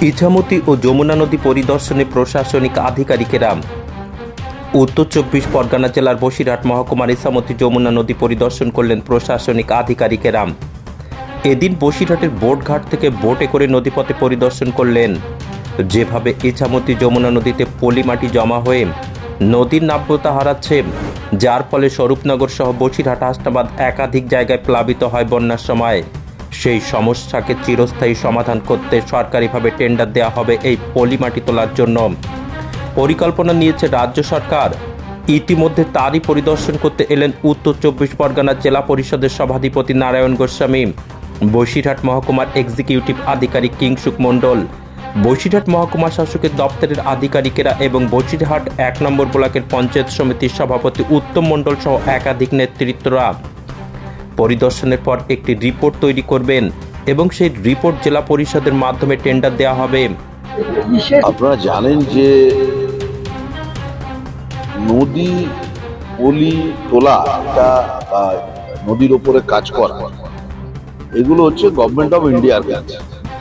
ইছামতি ও যমুনা নদী পরিদর্শনে প্রশাসনিক আধিকারিকেরা। উত্তর 24 পরগনা জেলার বসিরহাট মহকুমার ইছামতি যমুনা নদী পরিদর্শন করলেন প্রশাসনিক আধিকারিকেরা। এদিন বসিরহাটের বোটঘাট থেকে বোটে করে নদীপথে পরিদর্শন করলেন। যেভাবে ইছামতি যমুনা নদীতে পলি মাটি জমা হয়ে নদীর নাব্যতা হারাচ্ছে, যার ফলে স্বরূপনগর সহ বসিরহাট হাসনাবাদ একাধিক জায়গায় প্লাবিত হয় বন্যার সময়, সেই সমস্যাকে চিরস্থায়ী সমাধান করতে সরকারিভাবে টেন্ডার দেওয়া হবে এই পলি মাটি তোলার জন্য। পরিকল্পনা নিয়েছে রাজ্য সরকার। ইতিমধ্যে তারই পরিদর্শন করতে এলেন উত্তর 24 পরগনা জেলা পরিষদের সভাধিপতি নারায়ণ গোস্বামী, বসিরহাট মহকুমার এক্সিকিউটিভ আধিকারিক কিংসুক মণ্ডল, বসিরহাট মহকুমা শাসকের দপ্তরের আধিকারিকেরা এবং বসিরহাট 1 নম্বর ব্লকের পঞ্চায়েত সমিতির সভাপতি উত্তম মণ্ডল সহ একাধিক নেতৃত্বরা। পরিদর্শনের পর একটি রিপোর্ট তৈরি করবেন এবং সেই রিপোর্ট জেলা পরিষদের মাধ্যমে টেন্ডার দেওয়া হবে। আপনারা জানেন যে নদী পলি তোলা, এটা নদীর ওপরে কাজ করা, এগুলো হচ্ছে গভর্নমেন্ট অফ ইন্ডিয়ার কাজ,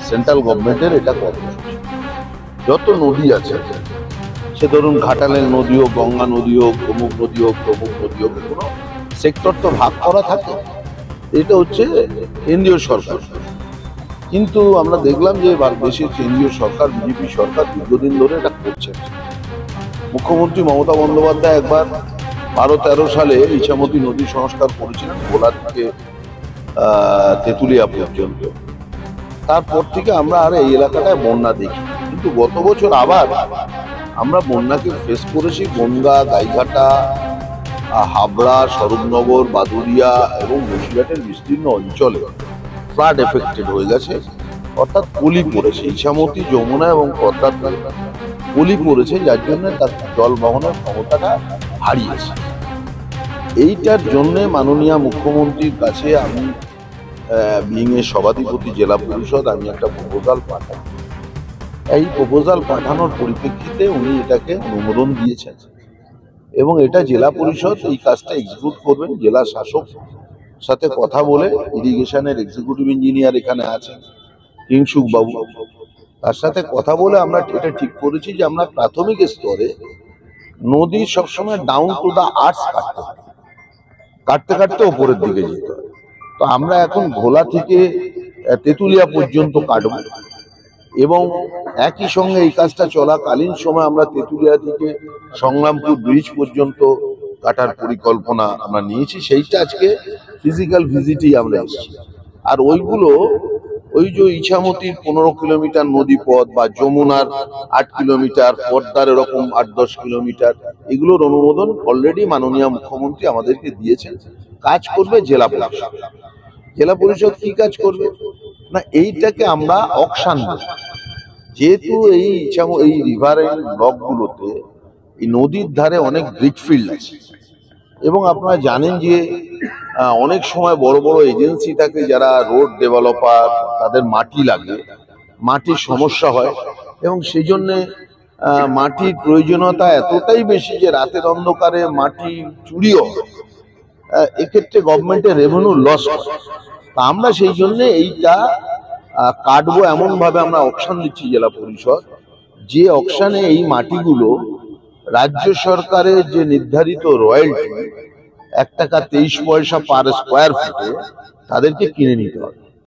সেন্ট্রাল গভর্নমেন্টের এটা কর্মসূচি। যত নদী আছে, সে ধরুন ঘাটালের নদী হোক, গঙ্গা নদী হোক, প্রমুখ নদী হোক, কোনো সেক্টর তো ভাগ করা থাকে। এটা হচ্ছে কেন্দ্রীয় সরকার। কিন্তু আমরা দেখলাম যে দেশের কেন্দ্রীয় সরকার, বিজেপি সরকার দীর্ঘদিন ধরে এটা করছে। মুখ্যমন্ত্রী মমতা বন্দ্যোপাধ্যায় একবার 12-13 সালে ইছামতি নদী সংস্কার করেছিলেন, ভোলা থেকে তেঁতুলিয়া পর্যন্ত। তারপর থেকে আমরা আর এই এলাকাটায় বন্যা দেখি, কিন্তু গত বছর আবার আমরা বন্যাকে ফেস করেছি। বনগাঁ, গাইঘাটা, হাবড়া, স্বরূপনগর, বাদুরিয়া এবং বসিরহাটের বিস্তীর্ণ অঞ্চলে ফ্লাড এফেক্টেড হয়ে গেছে, অর্থাৎ পলি পড়েছে। ইছামতি, যমুনা এবং পদ্মার পলি পড়েছে, যার জন্য তার জল বহনের ক্ষমতাটা হারিয়েছে। এইটার জন্য মাননীয় মুখ্যমন্ত্রীর কাছে আমি বিং এর সভাধিপতি জেলা পরিষদ, আমি একটা প্রপোজাল পাঠাই। এই প্রপোজাল পাঠানোর পরিপ্রেক্ষিতে উনি এটাকে অনুমোদন দিয়েছেন এবং এটা জেলা পরিষদ এই কাজটা এক্সিকিউট করবেন। জেলা শাসক সাথে কথা বলে, ইরিগেশনের এক্সিকিউটিভ ইঞ্জিনিয়ার এখানে আছেন কিংসুক বাবু, তার সাথে কথা বলে আমরা এটা ঠিক করেছি যে আমরা প্রাথমিক স্তরে নদী সবসময় ডাউন টু দা আর্থ কাটতে কাটতে ওপরের দিকে যেতে হয়। তো আমরা এখন ভোলা থেকে তেঁতুলিয়া পর্যন্ত কাটবো এবং একই সঙ্গে এই কাজটা চলাকালীন সময় আমরা তেঁতুলিয়া থেকে সংগ্রামপুর ব্রিজ পর্যন্ত কাটার পরিকল্পনা আমরা নিয়েছি। সেইটা আজকে ফিজিক্যাল ভিজিটই আমরা এসেছি। আর ওইগুলো, ওই যে ইছামতির 15 কিলোমিটার নদী পথ বা যমুনার 8 কিলোমিটার, পদ্মার এরকম 8-10 কিলোমিটার, এগুলোর অনুমোদন অলরেডি মাননীয় মুখ্যমন্ত্রী আমাদেরকে দিয়েছেন। কাজ করবে জেলা পরিষদ। জেলা পরিষদ কি কাজ করবে না, এইটাকে আমরা অকশন দেব। যেহেতু এই রিভারের ব্লকগুলোতে এই নদীর ধারে অনেক ব্রিক ফিল্ড আছে এবং আপনারা জানেন যে অনেক সময় বড় বড় এজেন্সি থাকে যারা রোড ডেভেলপার, তাদের মাটি লাগে, মাটির সমস্যা হয় এবং সেই জন্যে মাটির প্রয়োজনীয়তা এতটাই বেশি যে রাতের অন্ধকারে মাটি চুরিও হয়। এক্ষেত্রে গভর্নমেন্টের রেভিনিউ লস হয়। তা আমরা সেই জন্যে এইটা কাটবো এমনভাবে আমরা অকশন দিচ্ছি জেলা পরিষদ, যে অকশনে এই মাটিগুলো রাজ্য সরকারের যে নির্ধারিত রয়্যালটি 1 টাকা 23 পয়সা পার স্কোয়ার ফুটে, তাদেরকে কিনে নিতে হবে।